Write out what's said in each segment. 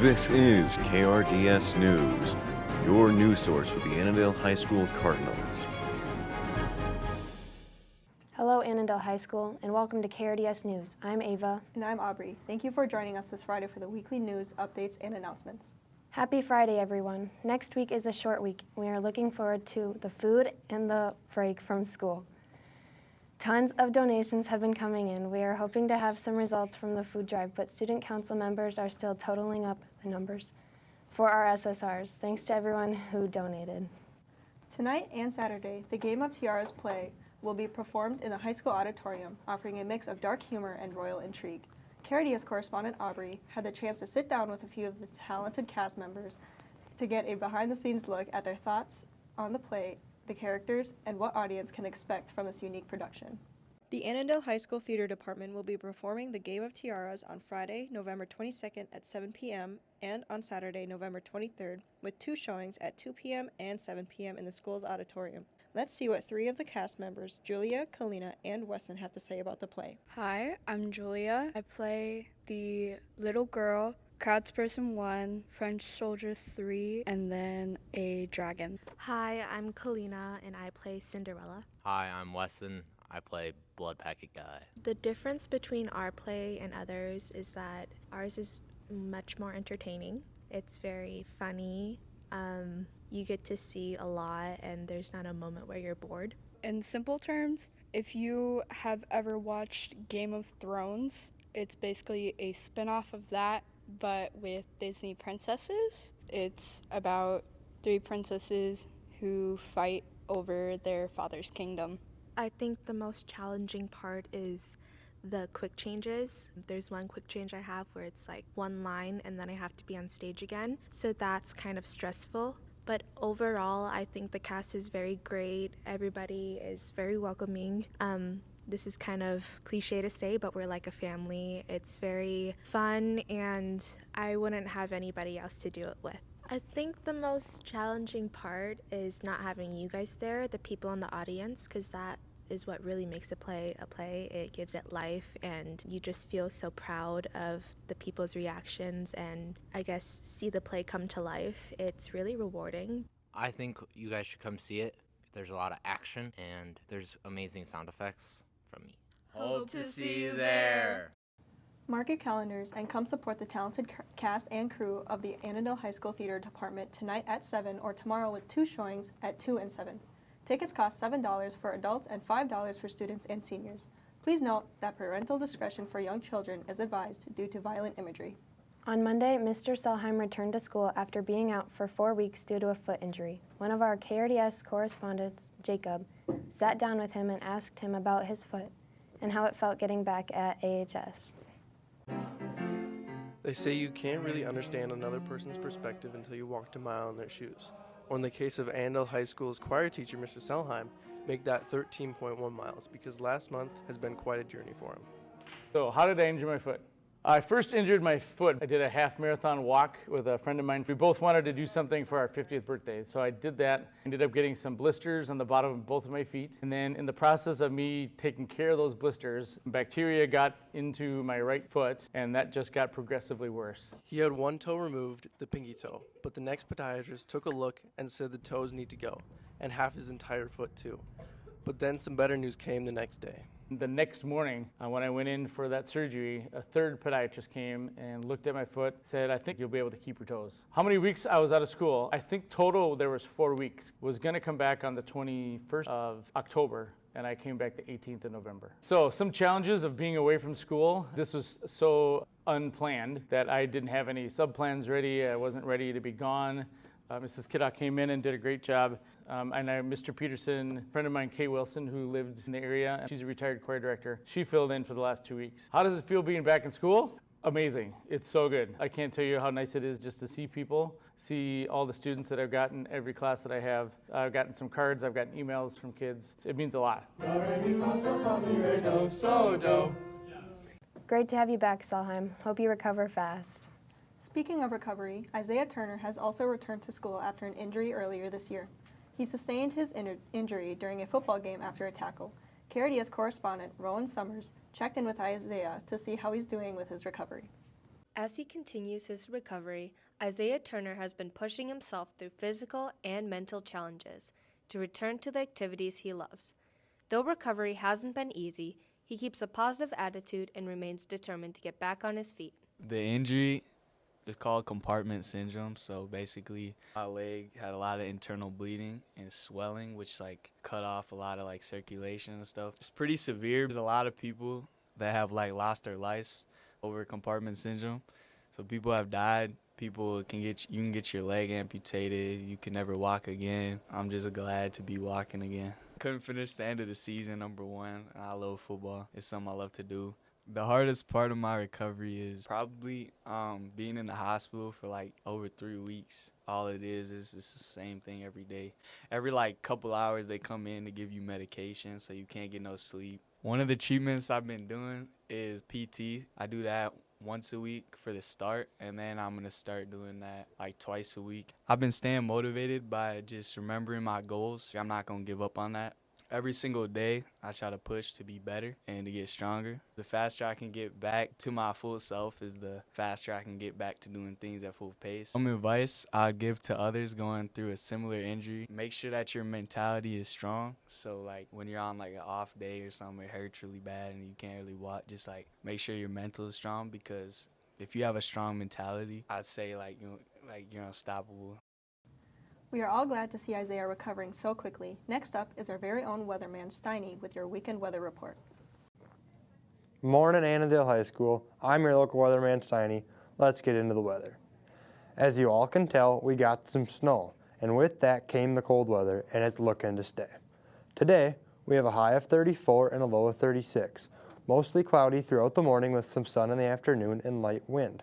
This is KRDS News, your news source for the Annandale High School Cardinals. Hello Annandale High School and welcome to KRDS News. I'm Ava. And I'm Aubrey. Thank you for joining us this Friday for the weekly news, updates, and announcements. Happy Friday, everyone. Next week is a short week. We are looking forward to the food and the break from school. Tons of donations have been coming in. We are hoping to have some results from the food drive, but student council members are still totaling up the numbers for our SSRs. Thanks to everyone who donated. Tonight and Saturday, the Game of Tiaras play will be performed in the high school auditorium, offering a mix of dark humor and royal intrigue. KRDS correspondent Aubrey had the chance to sit down with a few of the talented cast members to get a behind-the-scenes look at their thoughts on the play, the characters, and what audience can expect from this unique production. The Annandale High School Theater Department will be performing the Game of Tiaras on Friday, November 22nd at 7 p.m. and on Saturday, November 23rd, with two showings at 2 p.m. and 7 p.m. in the school's auditorium. Let's see what three of the cast members, Julia, Kalina, and Weston, have to say about the play. Hi, I'm Julia. I play the little girl, Craftsperson 1, French Soldier 3, and then a dragon. Hi, I'm Kalina, and I play Cinderella. Hi, I'm Weston. I play Blood Packet Guy. The difference between our play and others is that ours is much more entertaining. It's very funny. You get to see a lot, and there's not a moment where you're bored. In simple terms, if you have ever watched Game of Thrones, it's basically a spin-off of that, but with Disney princesses. It's about three princesses who fight over their father's kingdom. I think the most challenging part is the quick changes. There's one quick change I have where it's like one line and then I have to be on stage again. So that's kind of stressful. But overall, I think the cast is very great. Everybody is very welcoming. This is kind of cliche to say, but we're like a family. It's very fun, and I wouldn't have anybody else to do it with. I think the most challenging part is not having you guys there, the people in the audience, because that is what really makes a play a play. It gives it life, and you just feel so proud of the people's reactions and I guess see the play come to life. It's really rewarding. I think you guys should come see it. There's a lot of action and there's amazing sound effects from me. Hope to see you there. Mark your calendars and come support the talented cast and crew of the Annandale High School Theater Department tonight at 7 or tomorrow with two showings at 2 and 7. Tickets cost $7 for adults and $5 for students and seniors. Please note that parental discretion for young children is advised due to violent imagery. On Monday, Mr. Selheim returned to school after being out for 4 weeks due to a foot injury. One of our KRDS correspondents, Jacob, sat down with him and asked him about his foot and how it felt getting back at AHS. They say you can't really understand another person's perspective until you walked a mile in their shoes. Or in the case of Annandale High School's choir teacher, Mr. Selheim, make that 13.1 miles because last month has been quite a journey for him. So how did I injure my foot? I first injured my foot. I did a half marathon walk with a friend of mine. We both wanted to do something for our 50th birthday. So I did that. Ended up getting some blisters on the bottom of both of my feet. And then in the process of me taking care of those blisters, bacteria got into my right foot, and that just got progressively worse. He had one toe removed, the pinky toe, but the next podiatrist took a look and said the toes need to go, and half his entire foot too. But then some better news came the next day. The next morning, when I went in for that surgery, a third podiatrist came and looked at my foot, said, I think you'll be able to keep your toes. How many weeks I was out of school? I think total there was 4 weeks. Was gonna come back on the 21st of October, and I came back the 18th of November. So some challenges of being away from school. This was so unplanned that I didn't have any sub-plans ready. I wasn't ready to be gone. Mrs. Kiddock came in and did a great job. And Mr. Peterson, a friend of mine, Kay Wilson, who lived in the area, she's a retired choir director. She filled in for the last 2 weeks. How does it feel being back in school? Amazing. It's so good. I can't tell you how nice it is just to see people, see all the students that I've gotten, every class that I have. I've gotten some cards, I've gotten emails from kids. It means a lot. Great to have you back, Selheim. Hope you recover fast. Speaking of recovery, Isaiah Turner has also returned to school after an injury earlier this year. He sustained his injury during a football game after a tackle. KRDS correspondent Rowan Summers checked in with Isaiah to see how he's doing with his recovery. As he continues his recovery, Isaiah Turner has been pushing himself through physical and mental challenges to return to the activities he loves. Though recovery hasn't been easy, he keeps a positive attitude and remains determined to get back on his feet. The injury is called compartment syndrome. So basically, my leg had a lot of internal bleeding and swelling, which like cut off a lot of like circulation and stuff. It's pretty severe. There's a lot of people that have like lost their lives over compartment syndrome. So people have died. People you can get your leg amputated. You can never walk again. I'm just glad to be walking again. Couldn't finish the end of the season, number one. I love football. It's something I love to do. The hardest part of my recovery is probably being in the hospital for like over 3 weeks. All it is it's the same thing every day. Every like couple hours they come in to give you medication so you can't get no sleep. One of the treatments I've been doing is PT. I do that once a week for the start, and then I'm going to start doing that like twice a week. I've been staying motivated by just remembering my goals. I'm not going to give up on that. Every single day, I try to push to be better and to get stronger. The faster I can get back to my full self is the faster I can get back to doing things at full pace. Some advice I'd give to others going through a similar injury: make sure that your mentality is strong. So like when you're on like an off day or something, it hurts really bad and you can't really walk, just like make sure your mental is strong, because if you have a strong mentality, I'd say you're unstoppable. We are all glad to see Isaiah recovering so quickly. Next up is our very own weatherman, Steiny, with your weekend weather report. Morning, Annandale High School. I'm your local weatherman, Steiny. Let's get into the weather. As you all can tell, we got some snow, and with that came the cold weather, and it's looking to stay. Today, we have a high of 34 and a low of 36. Mostly cloudy throughout the morning with some sun in the afternoon and light wind.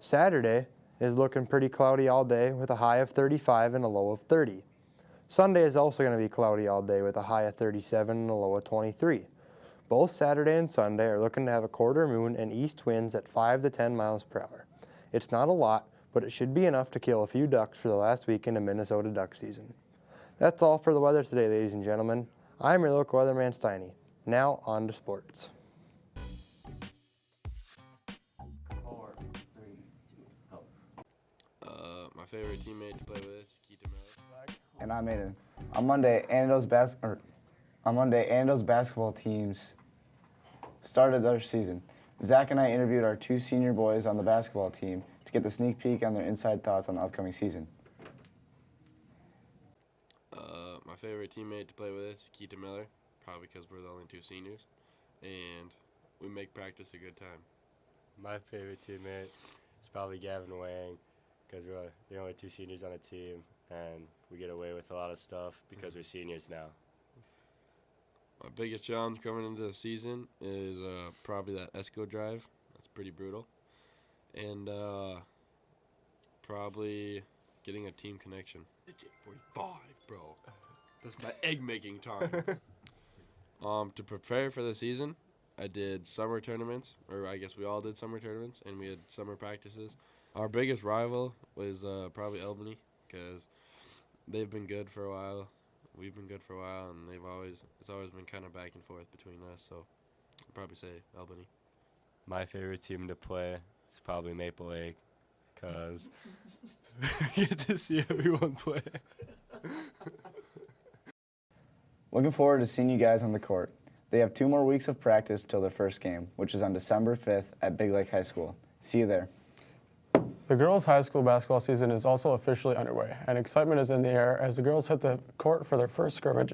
Saturday is looking pretty cloudy all day with a high of 35 and a low of 30. Sunday is also going to be cloudy all day with a high of 37 and a low of 23. Both Saturday and Sunday are looking to have a quarter moon and east winds at 5 to 10 miles per hour. It's not a lot, but it should be enough to kill a few ducks for the last weekend of Minnesota duck season. That's all for the weather today, ladies and gentlemen. I'm your local weatherman, Steiny. Now on to sports. My favorite teammate to play with is Keita Miller. And I'm Aiden. On Monday, Annandale's basketball teams started their season. Zach and I interviewed our 2 senior boys on the basketball team to get the sneak peek on their inside thoughts on the upcoming season. My favorite teammate to play with is Keita Miller, probably because we're the only 2 seniors, and we make practice a good time. My favorite teammate is probably Gavin Wang, because we're the only 2 seniors on the team, and we get away with a lot of stuff because we're seniors now. My biggest challenge coming into the season is probably that ESCO drive. That's pretty brutal. And probably getting a team connection. It's 8:45, bro. That's my egg-making time. To prepare for the season, I did summer tournaments, or I guess we all did summer tournaments, and we had summer practices. Our biggest rival was probably Albany, because they've been good for a while. We've been good for a while, and it's always been kind of back and forth between us, so I'd probably say Albany. My favorite team to play is probably Maple Lake, because I get to see everyone play. Looking forward to seeing you guys on the court. They have 2 more weeks of practice till their first game, which is on December 5th at Big Lake High School. See you there. The girls' high school basketball season is also officially underway, and excitement is in the air as the girls hit the court for their first scrimmage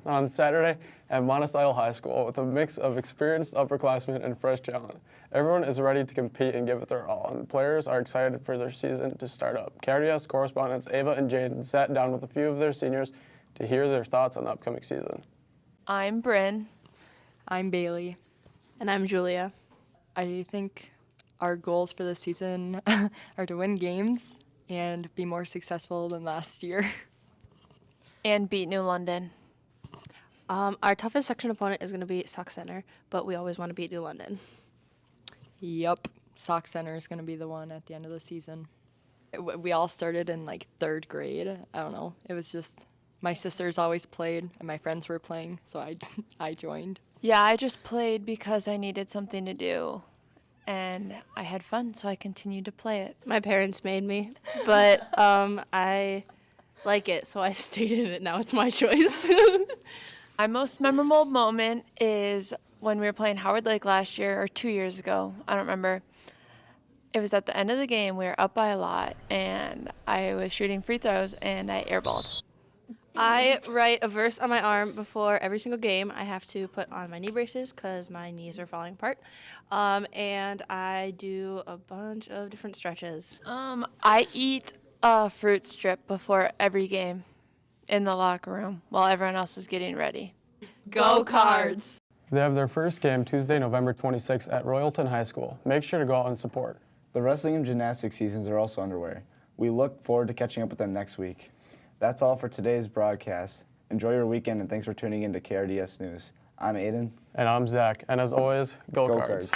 on Saturday at Monticello High School with a mix of experienced upperclassmen and fresh talent. Everyone is ready to compete and give it their all, and the players are excited for their season to start up. KRDS correspondents Ava and Jaden sat down with a few of their seniors to hear their thoughts on the upcoming season. I'm Bryn. I'm Bailey. And I'm Julia. I think our goals for this season are to win games and be more successful than last year. And beat New London. Our toughest section opponent is going to be Sauk Center, but we always want to beat New London. Yep, Sauk Center is going to be the one at the end of the season. We all started in like 3rd grade. I don't know. It was just my sisters always played and my friends were playing, so I joined. Yeah, I just played because I needed something to do. and I had fun, so I continued to play it. My parents made me, but I like it, so I stayed in it. Now it's my choice. My most memorable moment is when we were playing Howard Lake last year, or 2 years ago, I don't remember. It was at the end of the game, we were up by a lot, and I was shooting free throws, and I airballed. I write a verse on my arm before every single game. I have to put on my knee braces because my knees are falling apart. And I do a bunch of different stretches. I eat a fruit strip before every game in the locker room while everyone else is getting ready. Go Cards! They have their first game Tuesday, November 26th at Royalton High School. Make sure to go out and support. The wrestling and gymnastics seasons are also underway. We look forward to catching up with them next week. That's all for today's broadcast. Enjoy your weekend, and thanks for tuning in to KRDS News. I'm Aiden. And I'm Zach. And as always, go Cards.